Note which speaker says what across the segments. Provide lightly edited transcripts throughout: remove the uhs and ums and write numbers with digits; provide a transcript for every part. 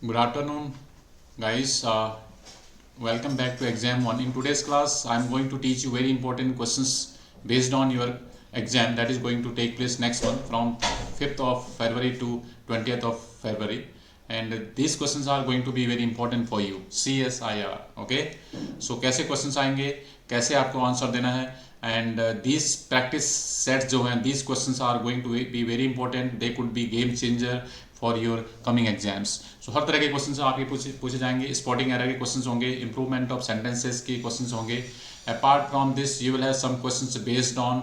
Speaker 1: Good afternoon, guys. Welcome back to exam 1. In today's class, I'm going to teach you very important questions based on your exam that is going to take place next month from 5th of February to 20th of February. And these questions are going to be very important for you. CSIR. Okay. So कैसे questions आएंगे, कैसे आपको answer देना है, and these practice sets जो हैं, these questions are going to be very important. They could be game changer for your coming exams. So हर तरह के क्वेश्चन आपके पूछे जाएंगे. स्पॉटिंग एरर के क्वेश्चन होंगे, इंप्रूवमेंट ऑफ सेंटेंसेस के क्वेश्चन होंगे. Apart from this you will have some questions based on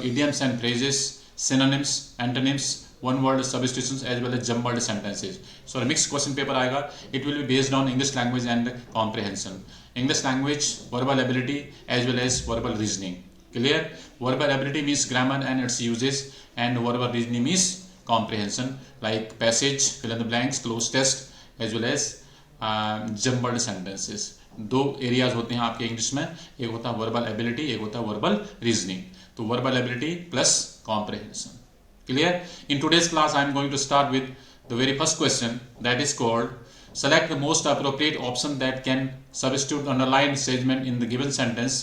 Speaker 1: idioms and phrases, synonyms, antonyms, one word substitutions as well as jumbled sentences. So a mixed question paper आएगा. It will be based on English language and comprehension. English language, verbal ability as well as verbal reasoning. Clear? Verbal ability means grammar and its uses, and verbal reasoning means comprehension like passage, fill in the blanks, close test as well as jumbled sentences. दो areas होते हैं आपके English में, एक होता है verbal ability, एक होता है वर्बल रीजनिंग. तो verbal ability plus comprehension. Clear? In today's class I am going to start with the very first question that is called select the most appropriate option that can substitute the underlined statement in the given sentence.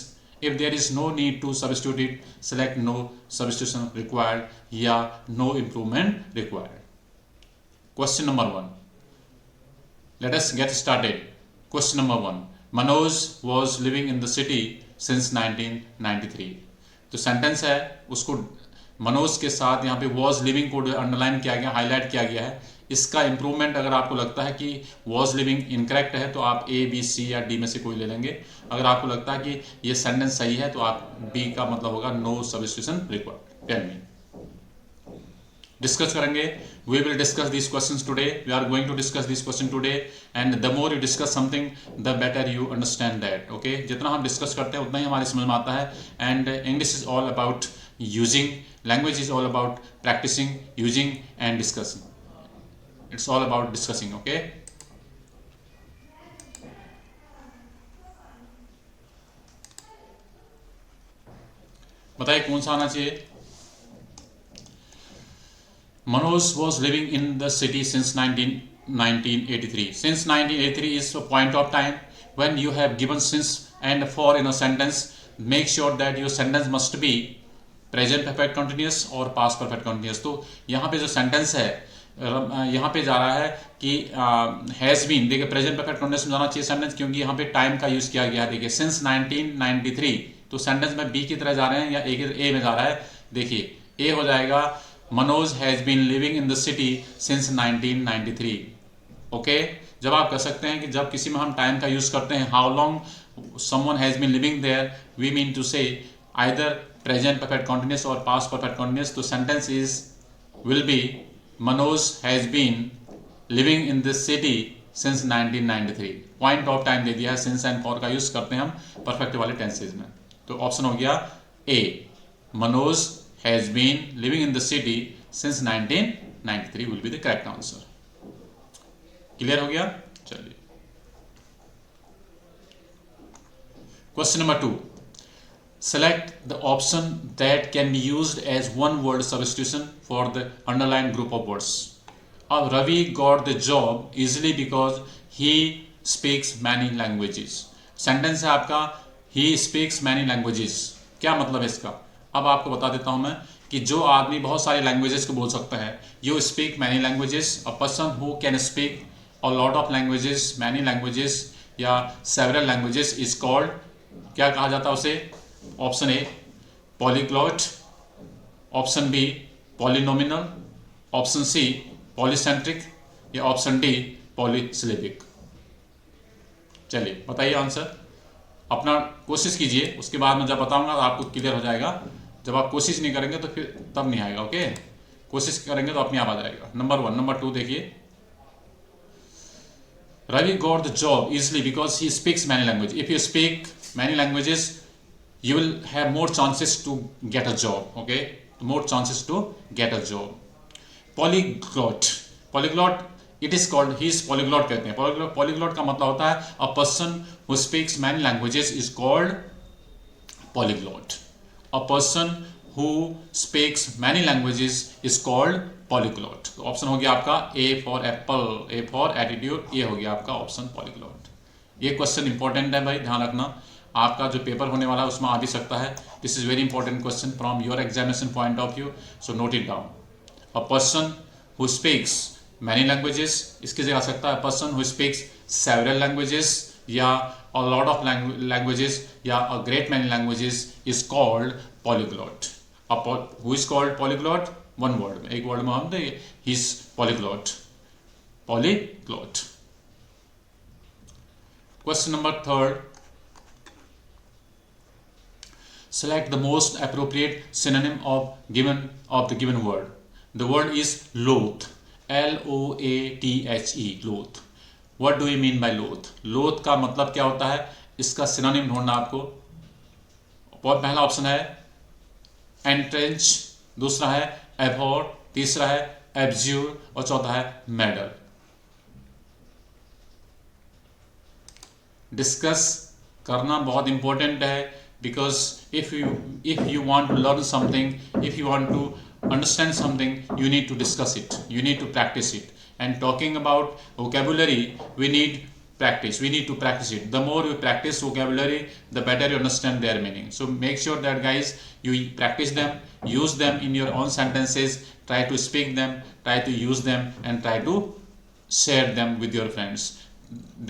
Speaker 1: If there is no need to substitute it, select no substitution required या no improvement required. Question number 1. Let us get started. Question number 1. Manoj was living in the city since 1993. तो sentence है, उसको मनोज के साथ यहाँ पे was living को underline किया गया, हाईलाइट किया गया है. इसका इंप्रूवमेंट अगर आपको लगता है कि वॉज लिविंग इनकरेक्ट है तो आप ए बी सी या डी में से कोई ले लेंगे. अगर आपको लगता है कि ये सेंटेंस सही है तो आप बी का मतलब होगा no substitution required. Tell me. Discuss करेंगे. We will discuss this questions today. We are going to discuss this question today, and the more you discuss something the better you understand that. Okay, जितना हम discuss करते हैं उतना ही हमारे समझ में आता है. And English is all about using, language is all about practicing, using and discussing. It's all about discussing. Okay, बताइए कौन सा आना चाहिए. Manoj was living in the city since 1983. Since 1983 is a point of time when you have given since and for in a sentence. Make sure that your sentence must be present perfect continuous और past perfect continuous. तो यहाँ पे जो sentence है यहाँ पे जा रहा है कि हैज़ बीन. देखिए प्रेजेंट परफेक्ट कंटीन्यूअस में जाना चाहिए सेंटेंस, क्योंकि यहाँ पे टाइम का यूज किया गया है. देखिए सिंस 1993, तो सेंटेंस में बी की तरह जा रहे हैं या ए में जा रहा है. देखिए ए हो जाएगा Manoj has been living in the city since 1993. Okay, जब आप कह सकते हैं कि जब किसी में हम टाइम का यूज करते हैं, how long someone has been living there, we mean to say either present perfect continuous और पास्ट परफेक्ट कंटीन्यूअस. तो sentence is will be Manoj has been living in this city since 1993. Point of time दे दिया है, since and for का use करते हैं हम perfect वाले टेंसेज में. तो ऑप्शन हो गया A, Manoj has been living in the city since 1993 will be the correct answer. Clear हो गया? चलिए question number 2. Select the option that can be used as one word substitution for the underlined group of words. Ravi got the job easily because he speaks many languages. Sentence है आपका he speaks many languages. क्या मतलब है इसका? अब आपको बता देता हूं मैं कि जो आदमी बहुत सारी लैंग्वेजेस को बोल सकता है, you speak many languages. A person who can speak a lot of languages, many languages या several languages is called, क्या कहा जाता है उसे? Option A polyglot, option B polynominal, option C polycentric या ऑप्शन डी पॉलीसिलेबिक. चलिए बताइए answer. अपना कोशिश कीजिए, उसके बाद मैं जब बताऊंगा तो आपको क्लियर हो जाएगा. जब आप कोशिश नहीं करेंगे तो फिर तब नहीं आएगा. ओके, कोशिश करेंगे तो अपने आप आ जाएगा. नंबर 1. नंबर 2 देखिए. Ravi got the job easily because he speaks many language. If you speak many languages you will have more chances to get a job. Okay, more chances to get a job. Polyglot, it is called, he is polyglot कहते हैं. Polyglot का मतलब होता है a person who speaks many languages is called polyglot. A person who speaks many languages is called polyglot. तो option हो गया आपका A for Apple, A for attitude, ये हो गया आपका ऑप्शन polyglot. ये क्वेश्चन इंपॉर्टेंट है भाई, ध्यान रखना, आपका जो पेपर होने वाला है उसमें आ भी सकता है. This is very important question from your examination point of view, so note it down. A person who speaks many languages, इसकी जगह आ सकता है person who speaks several languages या a lot of languages या a great many languages is called polyglot. Who is called polyglot? One word, एक word में हम देंगे, he is polyglot. Polyglot. Question number 3. Select the most appropriate synonym of the given word. The word is loath. L-O-A-T-H-E. Loath. What do you mean by loath? Loath का मतलब क्या होता है, इसका सिनोनिम ढूंढना आपको. बहुत पहला ऑप्शन है एंट्रेंच, दूसरा है एबहॉर, तीसरा है एब्ज्यूर और चौथा है मेडल. डिस्कस करना बहुत इंपॉर्टेंट है, because if you want to learn something, if you want to understand something, you need to discuss it, you need to practice it. And talking about vocabulary, we need practice, we need to practice it. The more you practice vocabulary, the better you understand their meaning. So make sure that guys, you practice them, use them in your own sentences, try to speak them, try to use them, and try to share them with your friends.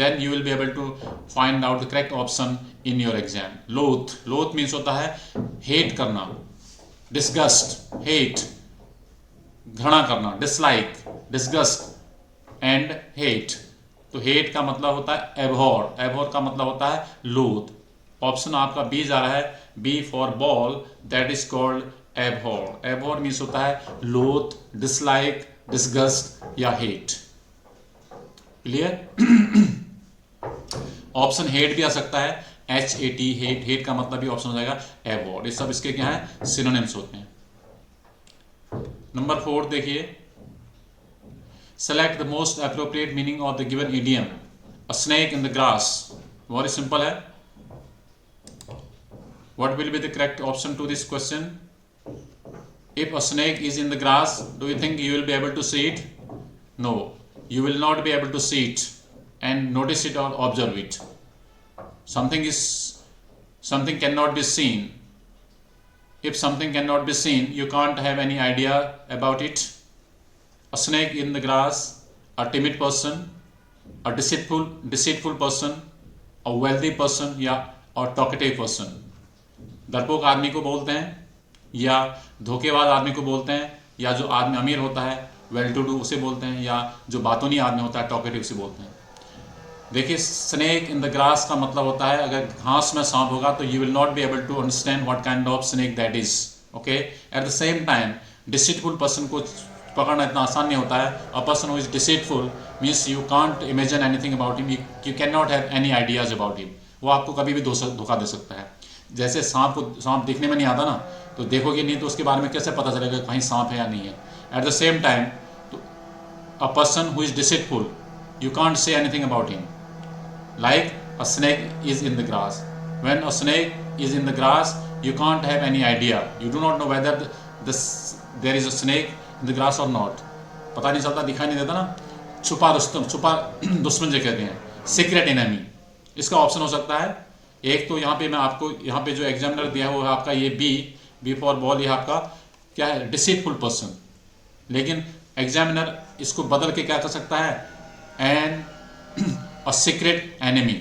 Speaker 1: Then you will be able to find out the correct option in your exam. Loath means होता है hate करना, disgust, hate, घृणा करना, dislike, disgust and hate. तो hate का मतलब होता है abhor, abhor का मतलब होता है loath. ऑप्शन आपका बी जा रहा है, B for ball, that is called abhor. Abhor means होता है loath, dislike, disgust या hate. क्लियर? ऑप्शन हेट भी आ सकता है, HAT, हेट. हेट का मतलब भी ऑप्शन हो जाएगा एबॉर्ड. ये सब इसके क्या है, सिनोनिम्स होते हैं. नंबर 4 देखिए, select the most appropriate meaning of the given idiom. A snake in the grass. Very simple है. What will be the correct option to this question? If a snake is in the grass, do you think you will be able to see it? No, you will not be able to see it and notice it or observe it. Something cannot be seen. If something cannot be seen, you can't have any idea about it. A snake in the grass, a timid person, a deceitful person, a wealthy person या a talkative person. डरपोक आदमी को बोलते हैं या धोखेबाज आदमी को बोलते हैं, या जो आदमी अमीर होता है वेल टू डू उसे बोलते हैं, या जो बातूनी आदमी होता है टॉकेटिव उसे बोलते हैं. देखिए, स्नेक इन द ग्रास का मतलब होता है अगर घास में सांप होगा तो you will not be able to understand what kind of snake that is. Okay. At the same time deceitful person को पकड़ना इतना आसान नहीं होता है. A person who is deceitful means you can't imagine anything about him, you can not have any ideas about him. वो आपको कभी भी धोखा दे सकता है. जैसे सांप दिखने में नहीं आता ना, तो देखोगे नहीं तो उसके बारे में कैसे पता चलेगा कहीं सांप है या नहीं है. Eight the same time a person who is deceitful, you can't say anything about him. Like a snake is in the grass. When a snake is in the grass, you can't have any idea. You do not know whether there is a snake in the grass or not. पता नहीं चलता, दिखाई नहीं देता ना. छुपा दुश्मन जो कहते हैं, सीक्रेट एनिमी. इसका ऑप्शन हो सकता है एक तो यहाँ पे मैं आपको यहाँ पे जो एग्जामिनर दिया है वो है आपका ये बी फॉर बॉल, ये आपका क्या है, डिसीटफुल पर्सन. लेकिन एग्जामिनर इसको बदल के क्या कर सकता है, and a secret enemy.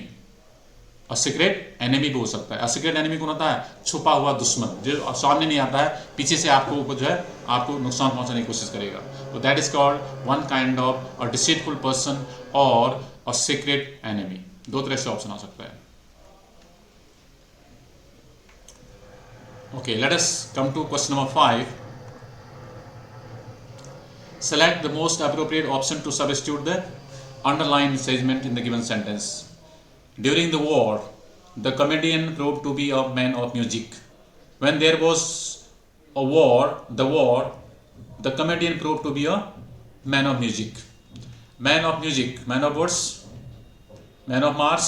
Speaker 1: A secret enemy भी हो सकता है. अ सीक्रेट एनिमी कौन होता है? छुपा हुआ दुश्मन, जो सामने नहीं आता है, पीछे से आपको जो है आपको नुकसान पहुंचाने की कोशिश करेगा. तो that is called one kind of a deceitful person और अ सीक्रेट एनिमी. दो तरह से ऑप्शन आ सकता है. Okay, let us come to question number 5. Select the most appropriate option to substitute the underlined segment in the given sentence. During the war, the comedian proved to be a man of music. When there was a war, the comedian proved to be a man of music. Man of music, man of woods, man of Mars,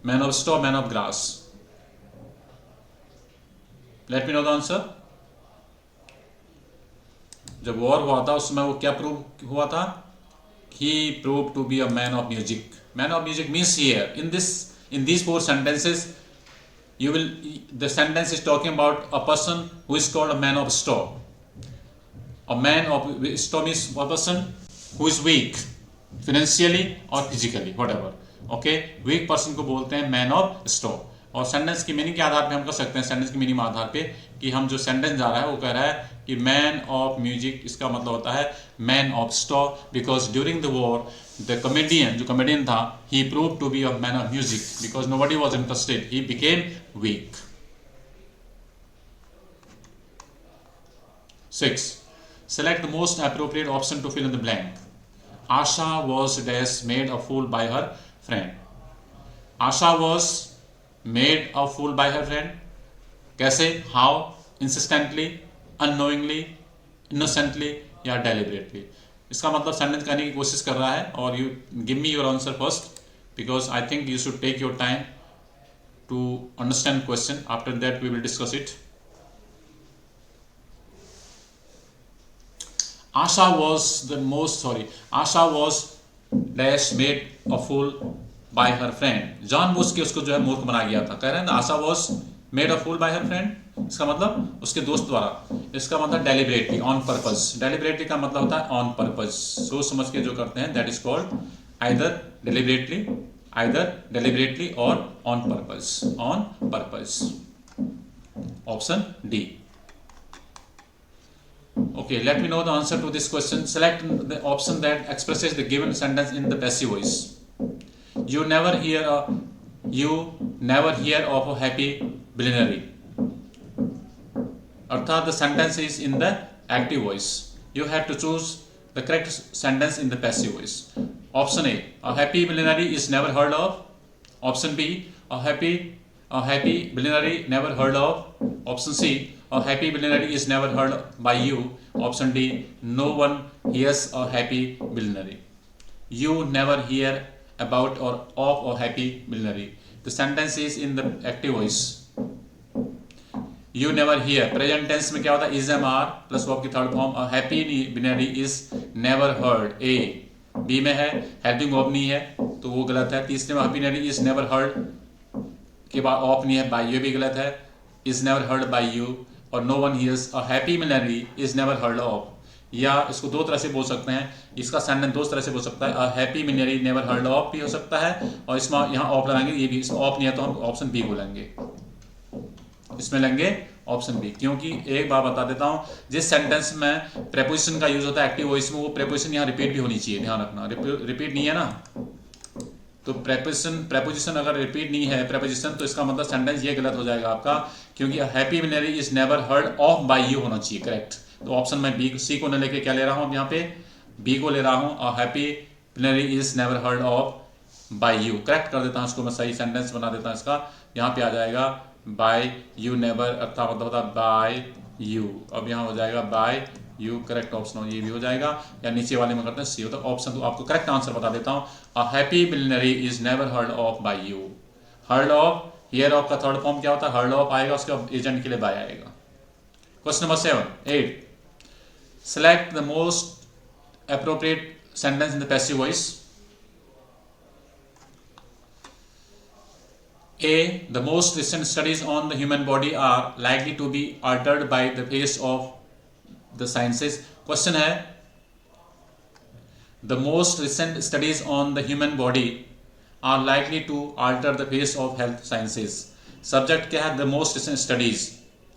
Speaker 1: man of straw, man of grass. Let me know the answer. जब war हुआ था उसमें वो क्या prove हुआ था? He proved to be a man of music. Man of music means here in these four sentences the sentence is talking about a person who is called a man of straw. A man of straw means a person who is weak financially or physically whatever. Okay, weak person को बोलते हैं man of straw. और sentence की meaning के आधार पे हम कर सकते हैं, सेंटेंस की मीनिंग आधार पे कि हम जो सेंटेंस जा रहा है वो कह रहा है कि मैन ऑफ म्यूजिक, इसका मतलब होता है man of straw, because during the war the comedian, जो कॉमेडियन था, he prove to be a man of music because nobody was interested, he became weak. 6. Select the most appropriate option to fill in the blank. Asha was dash made a fool by her friend. Asha was made a fool by her friend. कैसे? How? Insistently, unknowingly, innocently या deliberately. इसका मतलब sentence करने की कोशिश कर रहा है और you give me your answer first because I think you should take your time to understand question. After that we will discuss it. Asha was dash made a fool by her friend. जानबूझ के उसको जो है मूर्ख बना गया था. कह रहे हैं ना Asha was made a fool by her friend. इसका मतलब उसके दोस्त द्वारा. इसका मतलब deliberately, on purpose. Deliberately का मतलब होता है on purpose. सोच समझ के जो करते हैं that is called either deliberately or on purpose. On purpose. Option D. Okay, let me know the answer to this question. Select the option that expresses the given sentence in the passive voice. You never hear of a happy billionaire. अर्थात the sentence is in the active voice. You have to choose the correct sentence in the passive voice. Option A, a happy billionaire is never heard of. Option B, a happy billionaire never heard of. Option C, a happy billionaire is never heard by you. Option D, no one hears a happy billionaire. You never hear about or of a happy billionaire. The sentence is in the active voice. You never hear. Present tense में क्या होता है? Is am are plus verb की third form. A happy billionaire is never heard. A. B में है helping verb नहीं है तो वो गलत है. तीसरे में happy billionaire is never heard के बाद ऑफ नहीं है, by you भी गलत है. Is never heard by you और no one hears a happy billionaire is never heard of. या इसको दो तरह से बोल सकते हैं, इसका सेंटेंस दो तरह से बोल सकता है. A happy billionaire never heard of भी हो सकता है और इसमें यहाँ ऑफ लगाएंगे, ये भी इसमें ऑफ नहीं है तो हम ऑप्शन बी बोलेंगे. इसमें लेंगे ऑप्शन बी, क्योंकि एक बात बता देता हूँ, जिस सेंटेंस में प्रेपोजिशन का यूज होता है एक्टिव वॉइस में, वो प्रेपोजिशन यहाँ रिपीट भी होनी चाहिए. ध्यान रखना, रिपीट नहीं है ना, तो प्रेपोजिशन अगर रिपीट नहीं है प्रेपोजिशन तो इसका मतलब सेंटेंस ये गलत हो जाएगा आपका, क्योंकि happy billionaire is never heard of by you होना चाहिए करेक्ट. तो ऑप्शन में बी, सी को न लेके क्या ले रहा हूँ, यहाँ पे बी को ले रहा हूँ. A happy billionaire is never heard of by you. Correct कर देता हूँ इसको, मैं सही सेंटेंस बना देता हूँ इसका. यहाँ पे आ जाएगा बाय यू नेवर, अर्थात मतलब होता है बाय यू. अब यहाँ हो जाएगा बाय यू, करेक्ट ऑप्शन ये भी हो जाएगा. या नीचे वाले में करते हैं सी होता है ऑप्शन. तो आपको करेक्ट आंसर बता देता हूँ. A happy billionaire is never heard of by you. Heard of, hear of का थर्ड फॉर्म क्या होता है? हर्ड ऑफ आएगा, उसके बाद एजेंट के लिए बाय आएगा. Question number 8. Select the most appropriate sentence in the passive voice. A. The most recent studies on the human body are likely to be altered by the phase of the sciences. Question है, the most recent studies on the human body are likely to alter the face of health sciences. Subject क्या है? The most recent studies,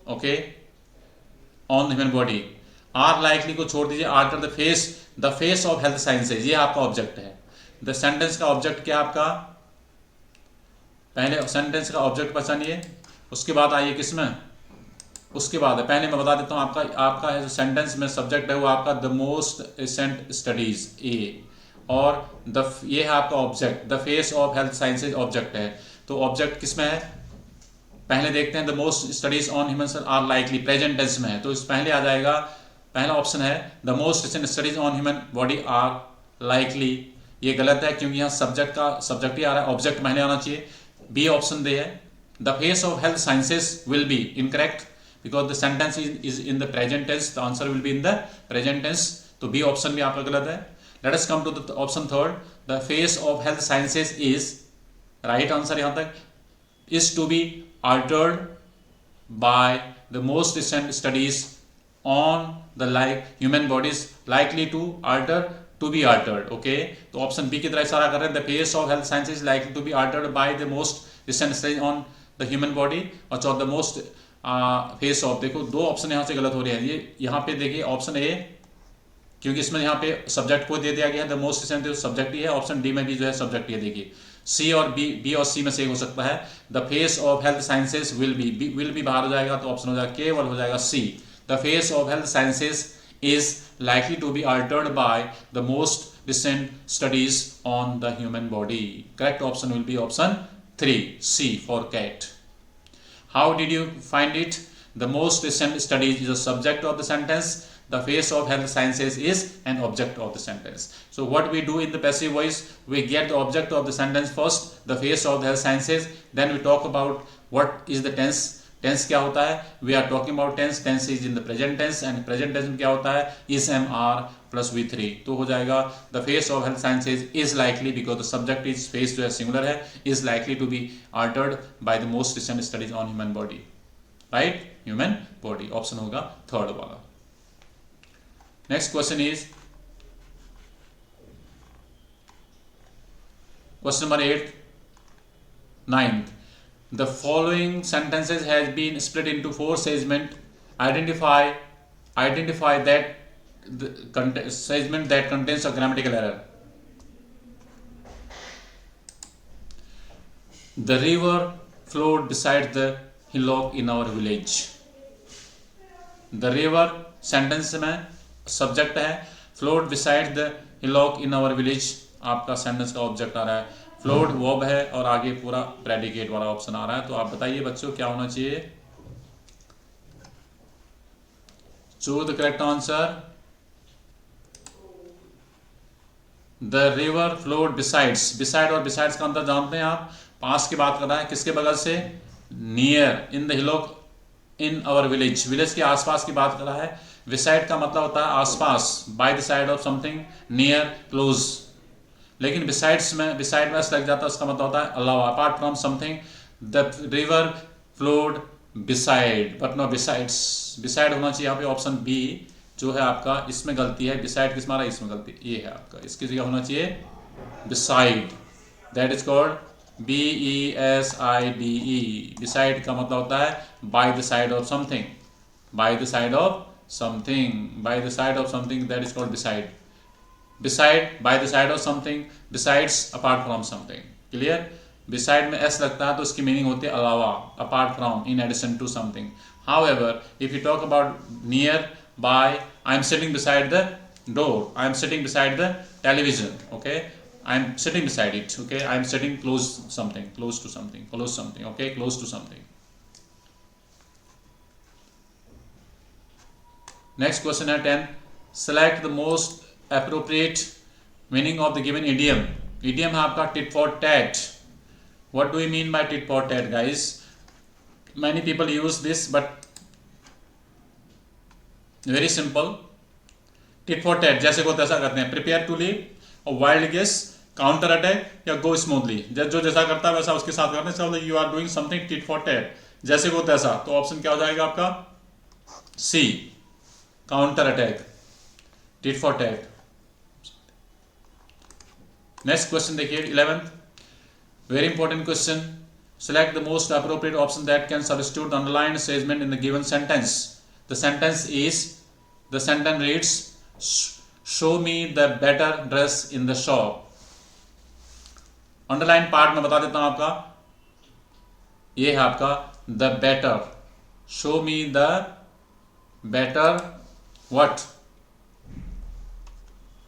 Speaker 1: okay, on the human body. are likely को छोड़ दीजिए, alter the face of health sciences, ये आपका object है. the sentence का object क्या आपका? पहले सेंटेंस का ऑब्जेक्ट पहचानिए, उसके बाद आइए किसमें, उसके बाद है. पहले मैं बता देता हूँ आपका है जो सेंटेंस में सब्जेक्ट है वो आपका the most recent studies a, और ये है आपका object. The face of health sciences object है. तो ऑब्जेक्ट किसमें है? पहले देखते हैं. The most studies on human are likely, present tense में है तो इस पहले आ जाएगा, पहला ऑप्शन है the most recent studies on human body are likely. ये गलत है क्योंकि यहाँ सब्जेक्ट ही आ रहा है, ऑब्जेक्ट पहले आना चाहिए. बी ऑप्शन दे है the face of health sciences will be incorrect because the sentence is in the present tense. The answer will be in the present tense. तो B ऑप्शन भी आपका गलत है. Let us come to the option third. The face of health sciences is, right answer यहाँ तक, is to be altered by the most recent studies on the human bodies likely to alter, to be altered. Okay, तो option B की तरफ इशारा कर रहे हैं. The face of health sciences is likely to be altered by the most recent studies on the human body. और the most face of, देखो दो ऑप्शन यहाँ से गलत हो रहे हैं. ये यहाँ पे देखिए ऑप्शन ए, क्योंकि इसमें यहाँ पे सब्जेक्ट को दे दिया गया है, द मोस्ट रिसेंट सब्जेक्ट ही है. ऑप्शन डी में भी जो है सब्जेक्ट ही है. देखिए सी और बी और सी में से एक हो सकता है. The face of health sciences will be बाहर हो जाएगा, तो ऑप्शन हो जाएगा केवल हो जाएगा C. The face of health sciences is likely to be altered by the most recent studies on the human body. Correct option will be option 3, C for cat. How did you find it? The most recent studies is a subject of the sentence. The face of health sciences is an object of the sentence. So what we do in the passive voice, we get the object of the sentence first, the face of the health sciences, then we talk about what is the tense. Tense क्या होता है? We are talking about tense. Tense is in the present tense, and present tense में क्या होता है? Is am are plus V3. तो हो जाएगा the face of health sciences is likely, because the subject is face जो है singular है, is likely to be altered by the most recent studies on human body. Right, human body option होगा third वाला. Next question is question number 8, 9th. The following sentences has been split into 4 segments. Identify that the segment that contains a grammatical error. The river flowed beside the hillock in our village. The river sentence में subject है, flowed beside the hillock in our village आपका sentence का object आ रहा है. Flowed verb है और आगे पूरा प्रेडिकेट वाला ऑप्शन आ रहा है. तो आप बताइए बच्चों क्या होना चाहिए? Choose the correct answer. The river flowed besides. Beside और बिसाइड्स का अंतर जानते हैं आप? पास की बात कर रहा है, किसके बगल से? Near. In the hillock in our village, village के आसपास की बात कर रहा है. बिसाइड का मतलब होता है आसपास, by the side of something, near, close. लेकिन बिसाइड्स में बिसाइड में लग जाता है, उसका मतलब होता है अलावा, apart from something. The river flowed beside, but no besides. Beside होना चाहिए यहाँ पे ऑप्शन बी जो है आपका, इसमें गलती है. बिसाइड किस मारा? इसमें गलती, ये है आपका, इसकी जगह होना चाहिए beside. That is called BESIDE. Beside का मतलब होता है bye the side of something, bye the side of something, bye the side of something, that is called beside. Beside, by the side of something, besides, apart from something. Clear? Beside में s लगता है तो उसकी meaning होती है अलावा, apart from, in addition to something. However, if you talk about near, by, I am sitting beside the door, I am sitting beside the television. Okay, I am sitting beside it. Okay, I am sitting close something, close to something, close something. Okay, close to something. Next question है 10. Select the most appropriate meaning of the given idiom. Idiom है आपका tit for tat. What do you mean by tit for tat, guys? Many people use this, but very simple. tit for tat, जैसे को तैसा करते हैं. Prepare to leave, a wild guess, counter attack या go smoothly. जो जैसा करता है वैसा उसके साथ करते हैं. So you are doing something tit for tat. जैसे को तैसा. तो ऑप्शन क्या हो जाएगा आपका? C, counter attack. tit for tat. Next question देखिए 11th, very important question. Select the most appropriate option that can substitute the underlined statement in the given sentence. The sentence reads, show me the better dress in the shop. Underline part में बता देता हूं आपका, ये है आपका the better. Show me the better what?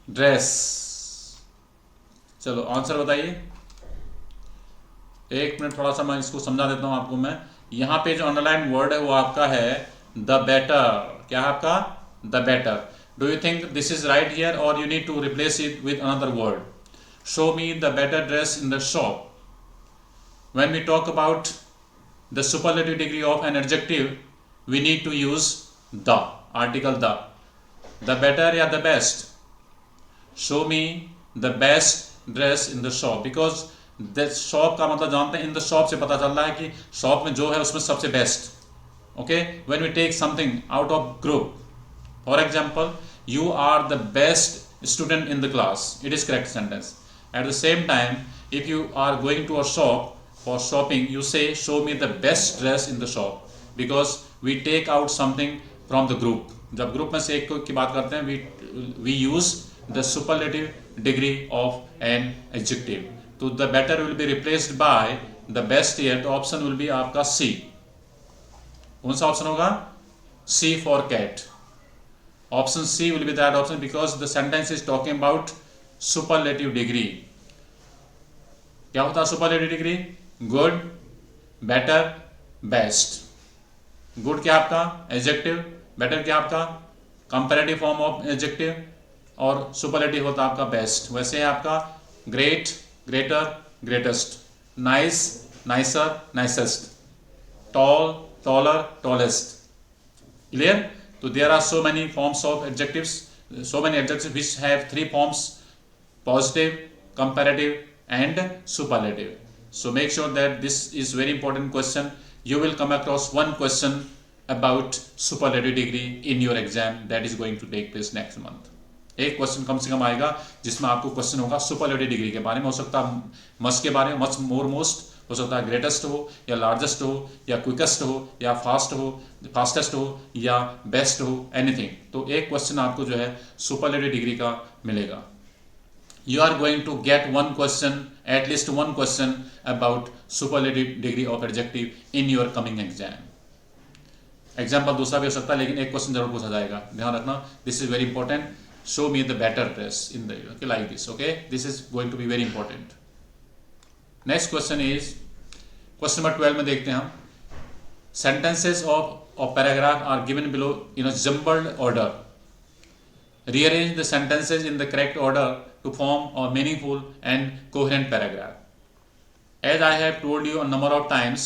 Speaker 1: Dress. चलो answer बताइए. एक मिनट, थोड़ा सा मैं इसको समझा देता हूं आपको. मैं यहां पे जो अंडरलाइन वर्ड है वो आपका है द बेटर. क्या है आपका? The better. Do you think this is right here और you need to replace it with another word? Show me the better dress in the shop. When we talk about the superlative degree of an adjective, we need to use the article the better या the best. Show me the best dress in the shop, because the shop का मतलब जानते हैं, in the shop से पता चल रहा है कि shop में जो है उसमें सबसे best. Okay, when we take something out of group, for example, you are the best student in the class, it is correct sentence. At the same time, if you are going to a shop for shopping, you say show me the best dress in the shop, because we take out something from the group. जब group में से एक की बात करते हैं, we use the superlative degree of an adjective. तो the better will be replaced by the best here. तो ऑप्शन will be आपका C. कौन सा ऑप्शन होगा? C for cat. Option C will be that option, because the sentence is talking about superlative degree. क्या होता है superlative degree? Good, better, best. Good क्या आपका adjective, better क्या आपका comparative form of adjective, और superlative होता है आपका best. वैसे है आपका great, greater, greatest, nice, nicer, nicest, tall, taller, tallest. Clear? So there are so many forms of adjectives, so many adjectives which have three forms: positive, comparative, and superlative. So make sure that this is very important question. You will come across one question about superlative degree in your exam that is going to take place next month. एक question कम से कम आएगा जिसमें आपको question होगा superlative degree के बारे में. हो सकता है मस्ट के बारे में, मस्ट मोर मोस्ट, हो सकता है ग्रेटेस्ट हो या लार्जेस्ट हो या क्विकेस्ट हो या फास्टेस्ट हो या बेस्ट हो, एनीथिंग. तो एक क्वेश्चन आपको जो है सुपरलेटिव डिग्री का मिलेगा. You are going to get one question, at least one question about superlative degree of adjective in your coming exam. Example दूसरा भी हो सकता है, लेकिन एक क्वेश्चन जरूर पूछा जाएगा. ध्यान रखना, this is very important. Show me the better dress in the, okay, like this. Okay, this is going to be very important. Next question is question number 12 में देखते हैं हम. Sentences of paragraph are given below in a jumbled order. Rearrange the sentences in the correct order to form a meaningful and coherent paragraph. As I have told you a number of times,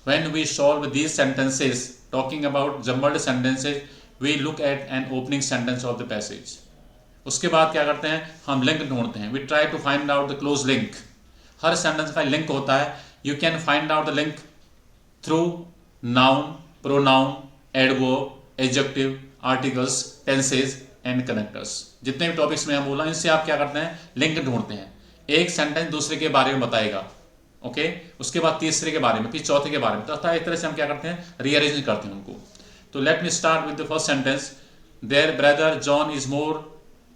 Speaker 1: when we solve these sentences talking about jumbled sentences, we look at an opening sentence of the passage. उसके बाद क्या करते हैं, हम link ढूंढते हैं. We try to find out the close link. हर sentence का लिंक होता है. You can find out the link through noun, pronoun, adverb, adjective, articles, tenses and connectors. जितने भी टॉपिक्स में हम बोला, इनसे आप क्या करते हैं, लिंक ढूंढते हैं. एक सेंटेंस दूसरे के बारे में बताएगा, ओके, उसके बाद तीसरे के बारे में, फिर चौथे के बारे में. तो एक तरह से हम क्या करते हैं, रीअरेंज करते हैं उनको. तो let me start with the first sentence. Their brother John is more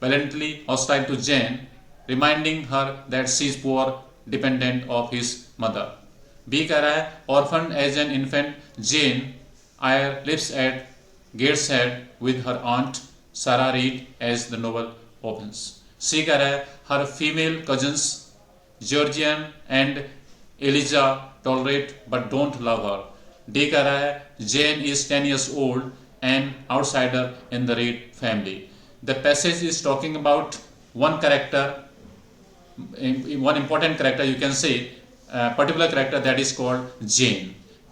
Speaker 1: violently hostile to Jane, reminding her that she is poor, dependent of his mother. B कह रहा है, orphaned as an infant, Jane Eyre lives at Gateshead with her aunt Sarah Reed as the novel opens. C कह रहा है, her female cousins Georgian and Elijah tolerate but don't love her. D कह रहा है, Jane is 10 years old, an outsider in the Reed family. The passage is talking about one character, one important character, you can say particular character, that is called Jane.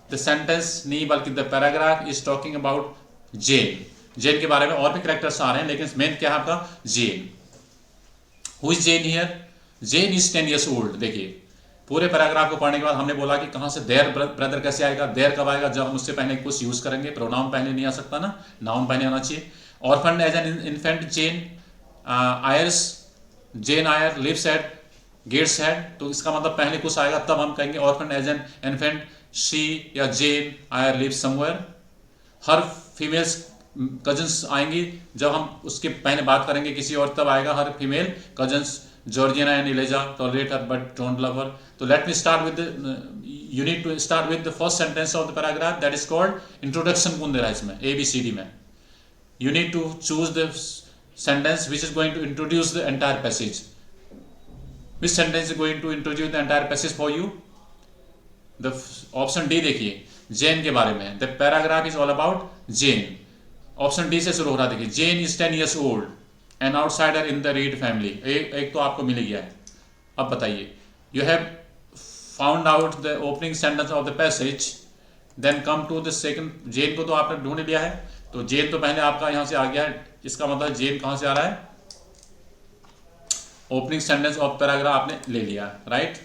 Speaker 1: The sentence नहीं बल्कि the paragraph is talking about Jane. Jane के बारे में और भी characters आ रहे हैं, लेकिन मेन क्या है आपका, Jane. Who is Jane here? Jane is 10 years old. देखिए पूरे पैराग्राफ को पढ़ने के बाद हमने बोला कि कहाँ से देयर ब्रदर कैसे आएगा. देयर कब आएगा, जब हम उससे पहले कुछ यूज करेंगे. प्रोनाउन पहले नहीं आ सकता ना, नाउन पहले आना चाहिए. Orphaned as an infant, Jane Eyre lives at Gateshead. तो इसका मतलब पहले कुछ आएगा तब हम कहेंगे orphaned as an infant, she या Jane Eyre lives somewhere. Her female cousins आएंगी जब हम उसके पहले बात करेंगे किसी और, तब आएगा her female cousins Georgiana and Elijah tolerate her but don't love her. So let me start with you need to start with the first sentence of the paragraph, that is called introduction. कौन दे रहा है इसमें, ABCD में. You need to choose the sentence which is going to introduce the entire passage. Which sentence is going to introduce the entire passage for you? The option D देखिए, Jane के बारे में. The paragraph is all about Jane. Option D से शुरू हो रहा है. देखिए, Jane is 10 years old, an outsider in the Reed family. एक तो आपको मिल गया है. अब बताइए, you have found out the opening sentence of the passage. Then come to the second, Jane को तो आपने ढूंढ लिया है, तो जेन तो पहले आपका यहां से आ गया है, इसका मतलब जेन कहां से आ रहा है, ओपनिंग सेंटेंस ऑफ पैराग्राफ आपने ले लिया, right.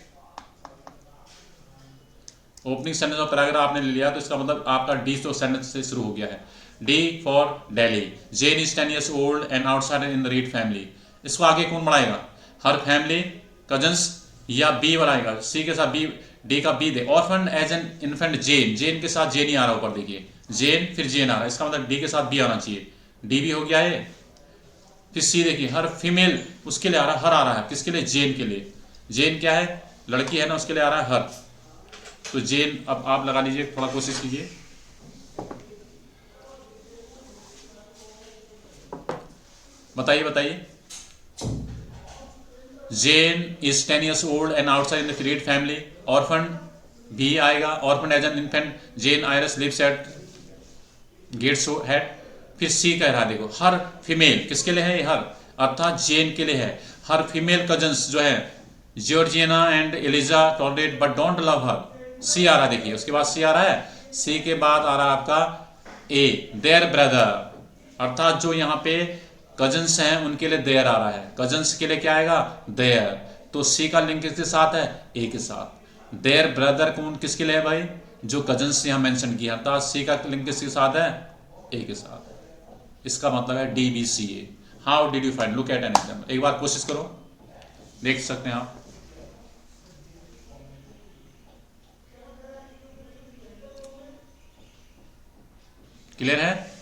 Speaker 1: Opening sentence of paragraph आपने ले लिया, तो इसका मतलब आपका डी तो सेंटेंस से शुरू हो गया है। D for Delhi, Jane is 10 years old and outsider in the Reed family. इसको आगे कौन बढ़ाएगा, हर फैमिली, कजन्स या बी बढ़ाएगा, सी के साथ बी, डी का बी दे। Orphan as an infant Jane, Jane के साथ जेन ही आ रहा है ऊपर, देखिए जेन फिर जेन आ रहा है, इसका मतलब डी के साथ बी आना चाहिए, डी भी हो गया है। फिर सी देखिए, हर फीमेल, उसके लिए आ रहा है, हर आ रहा है, किसके लिए, जेन के लिए। जेन क्या है, लड़की है ना, उसके लिए आ रहा है हर, तो जेन अब आप लगा लीजिए, थोड़ा कोशिश कीजिए। बताइए बताइए। Jane is 10 years old and outside in the create family. Orphan भी आएगा, orphan as an infant, Jane Eyre lives at Gateshead. फिर सी कह रहा है, देखो हर फीमेल, किसके लिए है, हर, अर्थात जेन के लिए है। हर फीमेल कजन्स जो है, Georgiana and Eliza tolerate but don't love her. C आ रहा है, देखिए उसके बाद सी आ रहा है, सी के बाद आ रहा है आपका ए, देयर ब्रदर, अर्थात जो यहाँ पे कजन्स हैं उनके लिए देयर आ रहा है, कजन्स के लिए क्या आएगा, देयर। तो सी का लिंक किसके साथ है, ए के साथ। देयर ब्रदर कौन किसके लिए है भाई, जो कजन्स यहाँ मेंशन किया, अर्थात सी का लिंक किसके साथ है, ए के साथ। इसका मतलब है D B C A. How did you find, look at an example, एक बार कोशिश करो, देख सकते हैं आप। क्लियर है।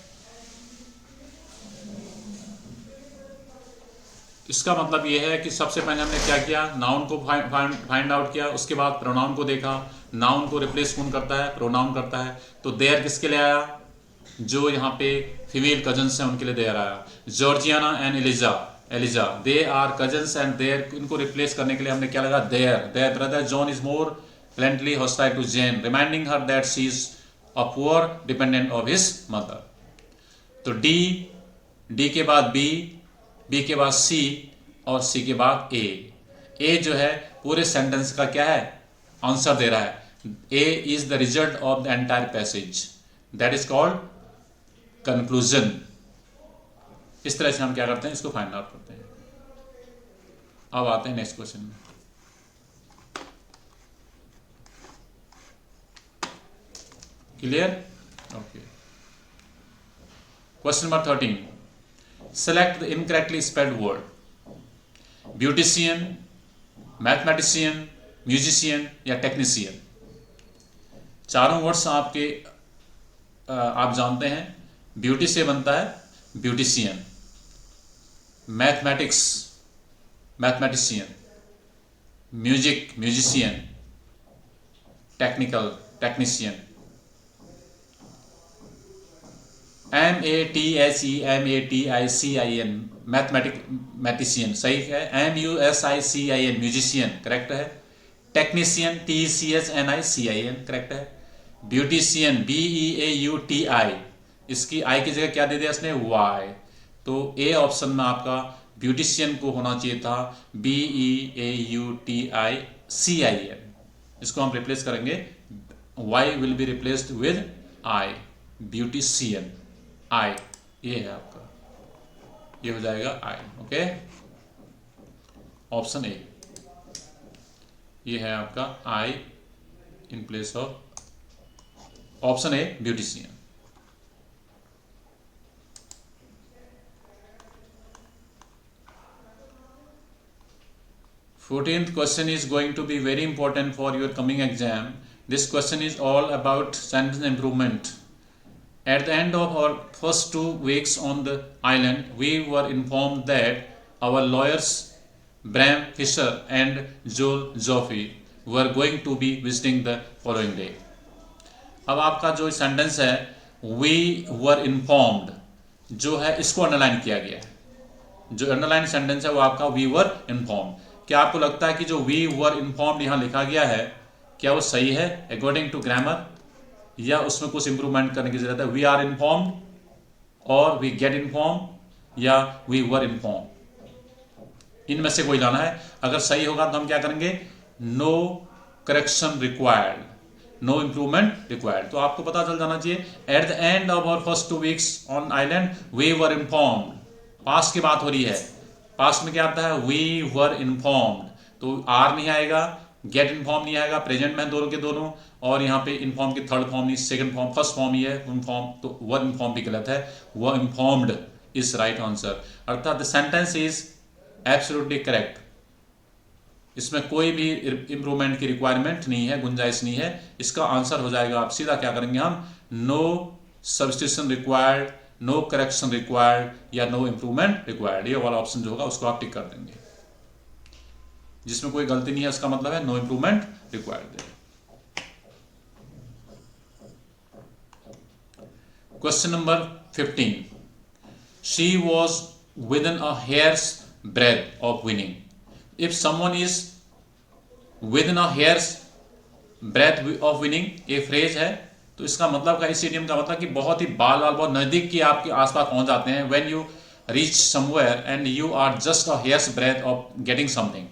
Speaker 1: इसका मतलब यह है कि सबसे पहले हमने क्या किया, नाउन को फाइंड आउट किया, उसके बाद प्रोनाउन को देखा। नाउन को रिप्लेस कौन करता है, प्रोनाउन करता है। तो देयर किसके लिए आया, जो यहाँ पे फीमेल कजन्स हैं उनके लिए देयर आया। Georgiana and Eliza they are cousins and their, इनको रिप्लेस करने के लिए हमने क्या लगा, their. Their brother John is more plainly hostile to Jane, reminding her that she is a poor dependent of his mother. तो D के बाद बी के बाद सी और सी के बाद ए जो है पूरे सेंटेंस का क्या है, आंसर दे रहा है। A is the result of the entire passage, that is called conclusion. इस तरह से हम क्या करते हैं, इसको फाइंड आउट करते हैं। अब आते हैं नेक्स्ट क्वेश्चन में। Clear, okay. Question number 13, select the incorrectly spelled word. Beautician, mathematician, musician या टेक्नीशियन। चारों वर्ड्स आपके आप जानते हैं। ब्यूटी से बनता है beautician, mathematics mathematician, music musician, technical technician. MATHEMATICIN mathematician सही है। MUSICIN म्यूजिशियन करेक्ट है। टेक्नीशियन TECHNICIN करेक्ट है। ब्यूटिशियन BEAUTI, इसकी आई की जगह क्या दे दिया इसने, Y। तो ए ऑप्शन में आपका ब्यूटिशियन को होना चाहिए था BEAUTICIN। इसको हम रिप्लेस करेंगे, Y will be replaced with I, beautician I, ये है आपका, ये हो जाएगा आई। ओके, ऑप्शन ए, ये है आपका I in place of option A beautician. Fourteenth question is going to be very important for your coming exam. This question is all about sentence improvement. At the end of our first 2 weeks on the island, we were informed that our lawyers Bram Fisher and Joel Joffe were going to be visiting the following day. अब आपका जो sentence है we were informed, जो है इसको underline किया गया है। जो अंडरलाइन सेंटेंस है वो आपका we were informed। क्या आपको लगता है कि जो we were informed यहाँ लिखा गया है क्या वो सही है अकॉर्डिंग टू ग्रामर, या उसमें कुछ इंप्रूवमेंट करने की जरूरत है? वी आर इन्फॉर्म्ड और वी गेट इन्फॉर्म या वी वर इन्फॉर्म, इनमें से कोई लाना है। अगर सही होगा तो हम क्या करेंगे, no correction required, no improvement required. तो आपको पता चल जाना चाहिए at the end of our first 2 weeks on island we were informed. Past की बात हो रही है, पास्ट में क्या आता है, वी वर इन्फॉर्म्ड, तो आर नहीं आएगा, गेट इन्फॉर्म नहीं आएगा, प्रेजेंट में दोनों के दोनों, और यहाँ पे इन्फॉर्म की थर्ड फॉर्म नहीं, सेकंड फॉर्म, फर्स्ट फॉर्म ही है इन्फॉर्म, तो वर इन्फॉर्म भी गलत है, वर इन्फॉर्म्ड इज राइट आंसर। अर्थात the sentence is absolutely correct, इसमें कोई भी इंप्रूवमेंट की रिक्वायरमेंट नहीं है, गुंजाइश नहीं है। इसका आंसर हो जाएगा, आप सीधा क्या करेंगे हम, no substitution required, no correction required या नो इंप्रूवमेंट रिक्वायर्ड, ये वाला ऑप्शन जो होगा उसको आप टिक कर देंगे। जिसमें कोई गलती नहीं है उसका मतलब है no improvement required. Question number 15, she was within a hair's breath of winning. If someone is within a hair's breath of winning, ये फ्रेज है, तो इसका मतलब का, इस इडियम का मतलब कि बहुत ही बाल बहुत नजदीक की आपके आसपास पहुंच जाते हैं। When you reach somewhere and you are just a hair's breath of getting something,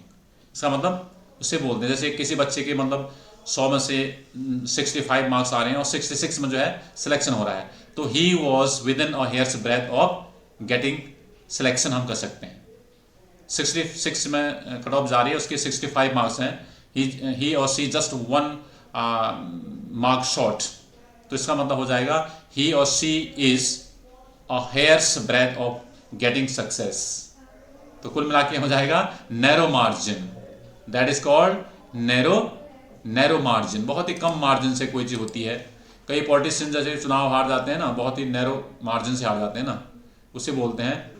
Speaker 1: इसका मतलब उससे बोलते हैं जैसे किसी बच्चे के मतलब 100 में से 65 मार्क्स आ रहे हैं और 66 में जो है सिलेक्शन हो रहा है, तो he was within a hair's breath of getting selection हम कर सकते हैं। 66 में कट ऑफ जा रही है, उसके 65 मार्क्स हैं, ही और सी जस्ट 1 मार्क शॉर्ट, तो इसका मतलब हो जाएगा ही और C is a hair's breath of getting success. तो कुल मिला के हो जाएगा narrow margin, that is called narrow margin. बहुत ही कम मार्जिन से कोई चीज होती है, कई पॉलिटिशियन जैसे चुनाव हार जाते हैं ना, बहुत ही नैरो मार्जिन से हार जाते हैं ना, उसे बोलते हैं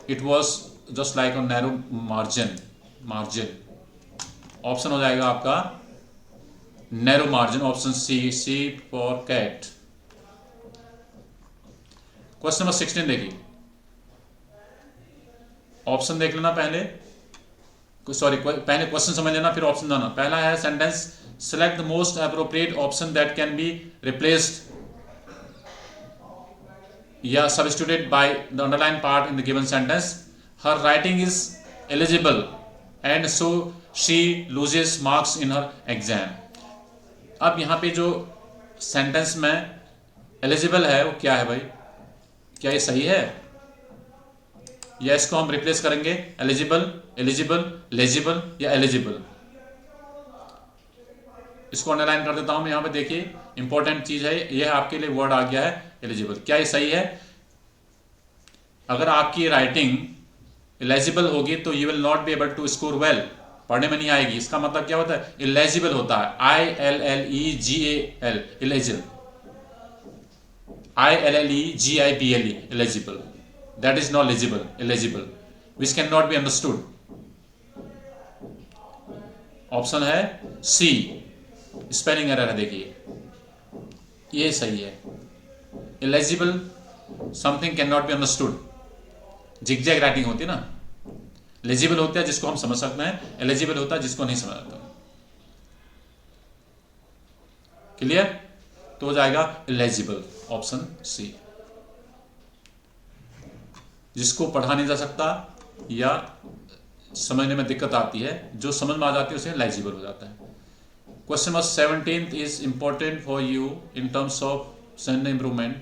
Speaker 1: it was just like a narrow margin. Option हो जाएगा आपका narrow margin, option C for cat. Question number 16 देखिए, ऑप्शन देख लेना पहले, सॉरी पहले क्वेश्चन समझ लेना फिर ऑप्शन जाना। पहला है sentence, select the most appropriate option that can be replaced या substituted by the underline part in the given sentence. Her writing is eligible and so she loses marks in her exam. अब यहाँ पे जो sentence में eligible है वो क्या है भाई, क्या ये सही है, या इसको हम रिप्लेस करेंगे एलिजिबल, लेजिबल या एलिजिबल। इसको अंडरलाइन कर देता हूं मैं, यहां पे देखिए इंपॉर्टेंट चीज है, यह आपके लिए वर्ड आ गया है एलिजिबल। क्या ये सही है? अगर आपकी राइटिंग इलेजिबल होगी तो you will not be able to score well, पढ़ने में नहीं आएगी। इसका मतलब क्या होता है, इलेजिबल होता है, ILLEGAL, illegible, ILLEGIBLE, illegible, that is not legible, illegible, which can not be understood. Option है सी, स्पेलिंग एरर है, देखिए ये सही है। Illegible something can not be understood, zigzag writing होती है ना, लेजिबल होता है जिसको हम समझ सकते हैं, एलिजिबल होता है जिसको नहीं समझ सकते। क्लियर? तो हो जाएगा इलेजिबल, ऑप्शन सी। जिसको पढ़ा नहीं जा सकता या समझने में दिक्कत आती है, जो समझ में आ जाती है उसे इलेजिबल हो जाता है। Question number 17 is important for you in terms of sand improvement.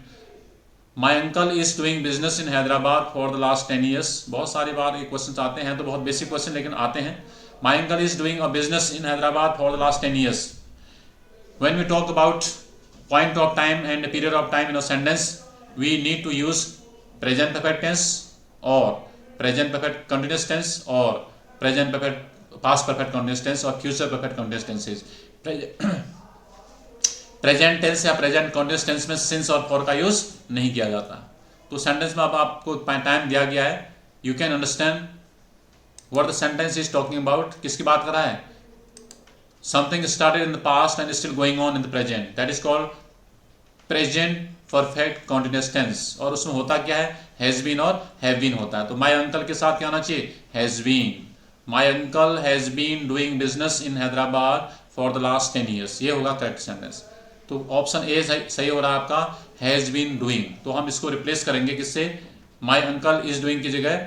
Speaker 1: My uncle is doing business in Hyderabad for the last 10 years। बहुत सारी बार ये क्वेश्चन आते हैं, तो बहुत बेसिक क्वेश्चन लेकिन आते हैं। My uncle is doing a business in Hyderabad for the last 10 years। When we talk about point of time and period of time in a sentence, we need to use present perfect tense or present perfect continuous tense or present perfect past perfect continuous tense or future perfect continuous tenses। Present tense या present continuous tense में since और for का use नहीं किया जाता। तो sentence में अब आपको टाइम दिया गया है, you can understand what the sentence is talking about. किसकी बात कर रहा है? Something started in the past and still going on in the present, that is called present perfect continuous tense. और उसमें होता क्या है, हैज बीन और हैव बीन होता है। तो माई अंकल के साथ क्या होना चाहिए, has been. My uncle has been doing business in Hyderabad for the last 10 years, ये होगा करेक्ट सेंटेंस। तो ऑप्शन ए सही हो रहा है आपका, हैज बीन डूइंग। तो हम इसको रिप्लेस करेंगे किससे, माई अंकल इज डूइंग की जगह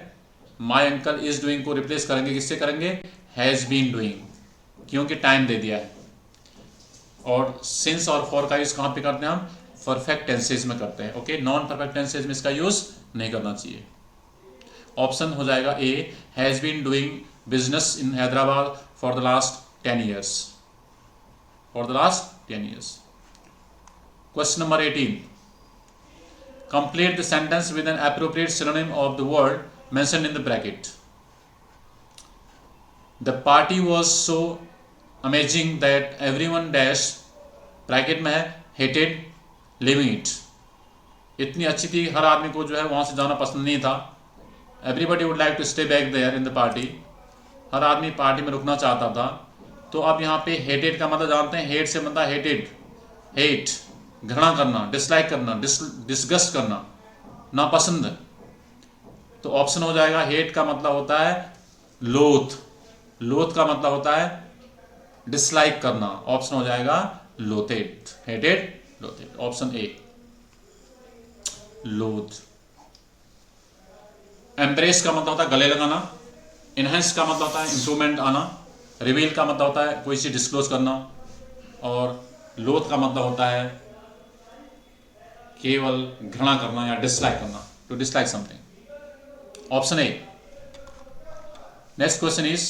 Speaker 1: माई अंकल इज डूइंग को रिप्लेस करेंगे किससे करेंगे, हैज बीन डूइंग, क्योंकि टाइम दे दिया है। और सिंस और फॉर का यूज कहाँ पे करते हैं हम? परफेक्ट टेंसेज में करते हैं। ओके, नॉन परफेक्ट टेंसेज में इसका यूज नहीं करना चाहिए। ऑप्शन हो जाएगा A, has been doing business in Hyderabad for the last 10 years, for the last 10 years। Question number 18, complete the sentence with an appropriate synonym of the word mentioned in the bracket. The party was so amazing that everyone dash bracket में है hated leaving it। इतनी अच्छी थी, हर आदमी को जो है वहाँ से जाना पसंद नहीं था। Everybody would like to stay back there in the party, हर आदमी पार्टी में रुकना चाहता था। तो अब यहाँ पे hated का मतलब जानते हैं, hate से बनता है hated, hate घृणा करना, डिसलाइक करना, डिसगस्ट करना, नापसंद। तो ऑप्शन हो जाएगा, हेट का मतलब होता है लोथ, लोथ का मतलब होता है डिसलाइक करना। ऑप्शन हो जाएगा लोथेड, हेटेड, लोथेड, ऑप्शन ए लोथ। एम्ब्रेस का मतलब होता है गले लगाना, इनहेंस का मतलब होता है इंप्रूवमेंट आना, रिवील का मतलब होता है कोई चीज डिस्क्लोज करना, और लोथ का मतलब होता है केवल घृणा करना या डिसलाइक करना, to dislike something. Option A. Next question is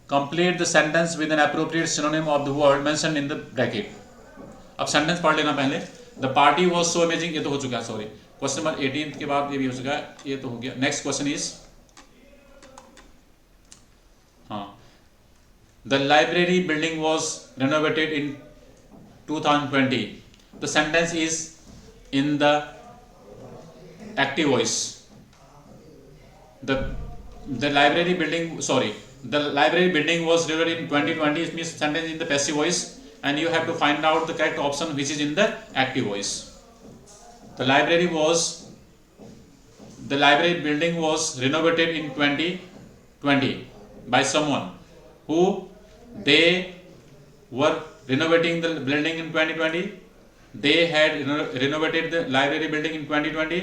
Speaker 1: complete the sentence with an appropriate synonym of the word mentioned in the bracket. अब सेंटेंस पढ़ लेना पहले। The party was so amazing, ये तो हो चुका है, सॉरी, क्वेश्चन नंबर 18 के बाद ये भी हो चुका है, ये तो हो गया। नेक्स्ट क्वेश्चन इज, हाँ, the library building was renovated in 2020। The sentence is in the active voice. The library building, sorry, the library building was renovated in 2020. It means sentence in the passive voice, and you have to find out the correct option which is in the active voice. The library building was renovated in 2020 by someone who they were renovating the building in 2020. They had renovated the library building in 2020.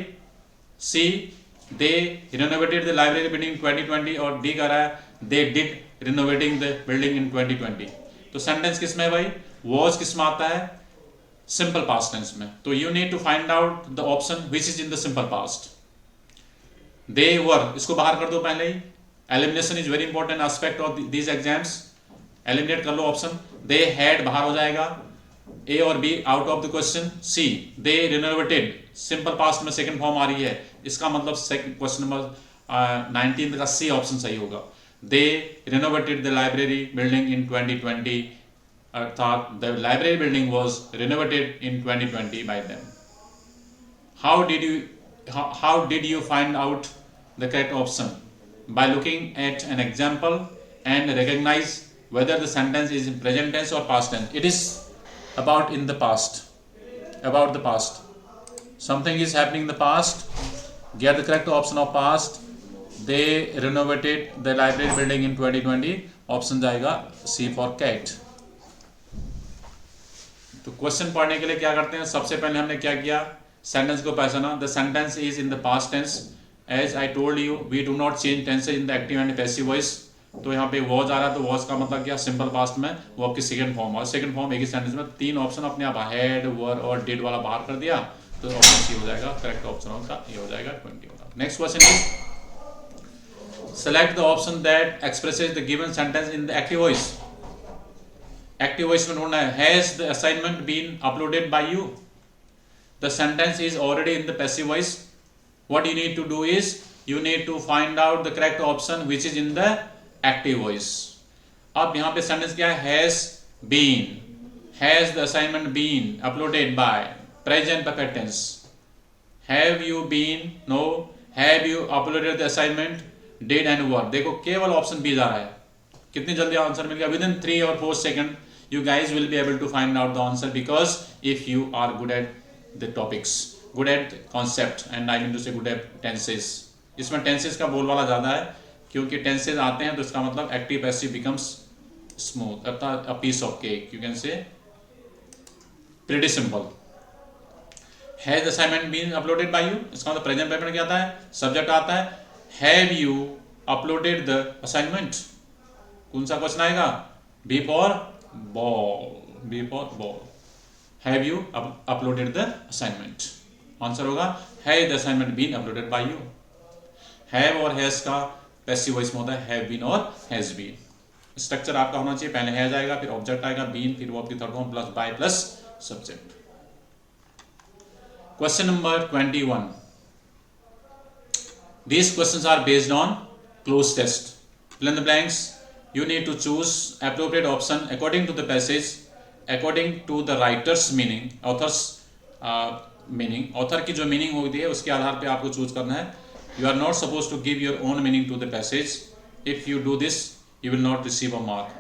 Speaker 1: C, they renovated the library building in 2020, और D कह रहा है they did renovating the building in 2020। तो sentence किस में है भाई? was किस में आता है? सिंपल पास्ट टेंस में। तो you need to find out the option which is in the simple past. they were, इसको बाहर कर दो पहले ही। Elimination is very important aspect of these exams. Eliminate कर लो ऑप्शन। they had बाहर हो जाएगा, ए और B out of the question. C, they renovated, simple past में सेकंड फॉर्म आ रही है, इसका मतलब क्वेश्चन नंबर 19 का सी ऑप्शन सही होगा। They renovated the library building in 2020, अर्थात the library building was renovated in 2020 by them. How did you find out the correct option? By looking at an example and recognise whether the sentence is in present tense or past tense. It is about in the past, about the past, something is happening in the past. Get the correct option of past. They renovated the library building in 2020, option जाएगा C for cat। तो question पढ़ने के लिए क्या करते हैं, सबसे पहले हमने क्या किया, सेंटेंस को पहचाना। The sentence is in the past tense, as I told you we do not change tenses in the active and passive voice. तो यहाँ पे वॉज आ रहा है, तो वॉज का मतलब क्या, सिंपल पास्ट में वो आपकी सेकंड फॉर्म, और सेकंड फॉर्म एक ही सेंटेंस में तीन ऑप्शन अपने आप हैड, वर और डिड वाला बाहर कर दिया, तो ऑप्शन सी हो जाएगा, करेक्ट ऑप्शन होगा ये हो जाएगा 20 होगा। Next question is select the option that expresses the given sentence in the active voice. Active voice में ढूंढना है, has the assignment been uploaded by you. The sentence is already in the passive voice. What you need to do is you need to find out the correct option which is in the active voice. अब यहां पे sentence क्या है, has been, has the assignment been uploaded by, present perfect tense. Have you been, no, have you uploaded the assignment, did and were. देखो केवल option B जा रहा है, कितनी जल्दी आंसर मिल गया, within 3 or 4 second you guys will be able to find out the answer, because if you are good at the topics, good at concept, and I mean to say good at tenses. इसमें tenses का बोलबाला ज्यादा है, क्योंकि tenses आते हैं तो इसका मतलब एक्टिव पैसिव बिकम्स स्मूथ, अर्थात a piece of cake, you can say pretty simple. Has assignment been uploaded by you, इसका मतलब प्रेजेंट पेपर क्या आता है, सब्जेक्ट आता है। Have you uploaded the assignment, कौन सा क्वेश्चन आएगा, B for ball, B for ball. Have you uploaded the assignment? Answer होगा has the assignment been uploaded by you. Have और has का पैसिव वॉइस में होता है have been और has been. स्ट्रक्चर आपका होना चाहिए, पहले has आएगा, फिर ऑब्जेक्ट आएगा, been, फिर वर्ब की third form plus by plus subject. Question number 21. These questions are based on cloze test. Fill in the blanks. You need to choose appropriate option according to the passage, according to the writer's meaning, author's meaning. Author की जो meaning होती है उसके आधार पे आपको choose करना है. You are not supposed to give your own meaning to the passage. If you do this, you will not receive a mark.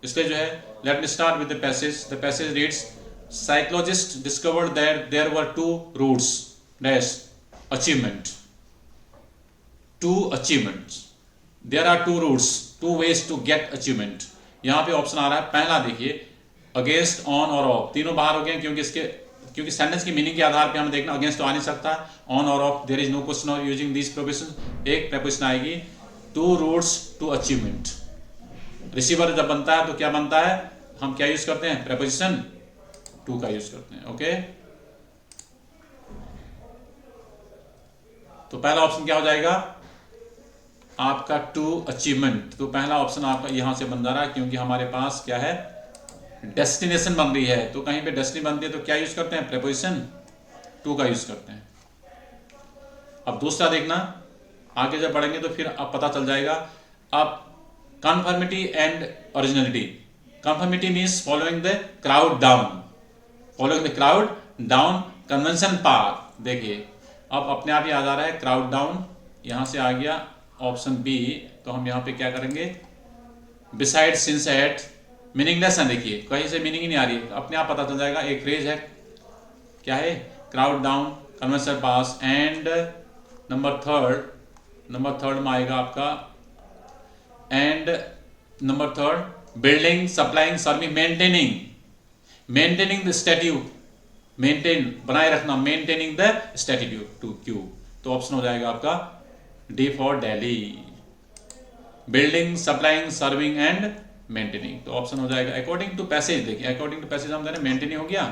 Speaker 1: इसलिए जो है, let me start with the passage. The passage reads, psychologists discovered that there were two routes dash achievement. Two achievements. There are two routes, two ways to get achievement. यहाँ पे option आ रहा है, पहला देखिए against, on और of, तीनों बाहर हो गए क्योंकि सेंटेंस की मीनिंग के आधार पे हमें देखना अगेंस्ट तो आ नहीं सकता, ऑन और off there is no question of using this preposition. एक प्रीपोजिशन आएगी, to routes to achievement. Receiver जब बनता है तो क्या बनता है, हम क्या यूज करते हैं, प्रीपोजिशन टू का यूज करते हैं. ओके, तो पहला ऑप्शन क्या हो जाएगा आपका, टू अचीवमेंट. तो पहला ऑप्शन आपका यहां से बन जा रहा है क्योंकि हमारे पास क्या है, डेस्टिनेशन बन रही है. तो कहीं पे डेस्टिनी बनती है तो क्या यूज करते हैं, प्रीपोजिशन टू का यूज करते हैं. अब दूसरा देखना, आगे जब बढ़ेंगे तो फिर अब पता चल जाएगा. अब conformity and originality. Conformity means following the crowd down, following the crowd down convention path. देखिए अब अपने आप ही आ जा रहा है क्राउड डाउन, यहां से आ गया ऑप्शन बी. तो हम यहां पे क्या करेंगे, बिसाइड, सिंस, एट, मीनिंगलेस है. देखिए कहीं से मीनिंग ही नहीं आ रही है, अपने आप पता चल जाएगा. एक फ्रेज है, क्या है, crowd down convention pass. And number third में आएगा आपका, and number third building, supplying, serving, maintaining the statue, maintain बनाए रखना, maintaining the statue to queue. तो ऑप्शन हो जाएगा आपका D for Delhi. Building, supplying, serving and maintaining. तो ऑप्शन हो जाएगा अकॉर्डिंग टू पैसेज. देखिए अकॉर्डिंग टू पैसेज हम मेंटेनिंग हो गया,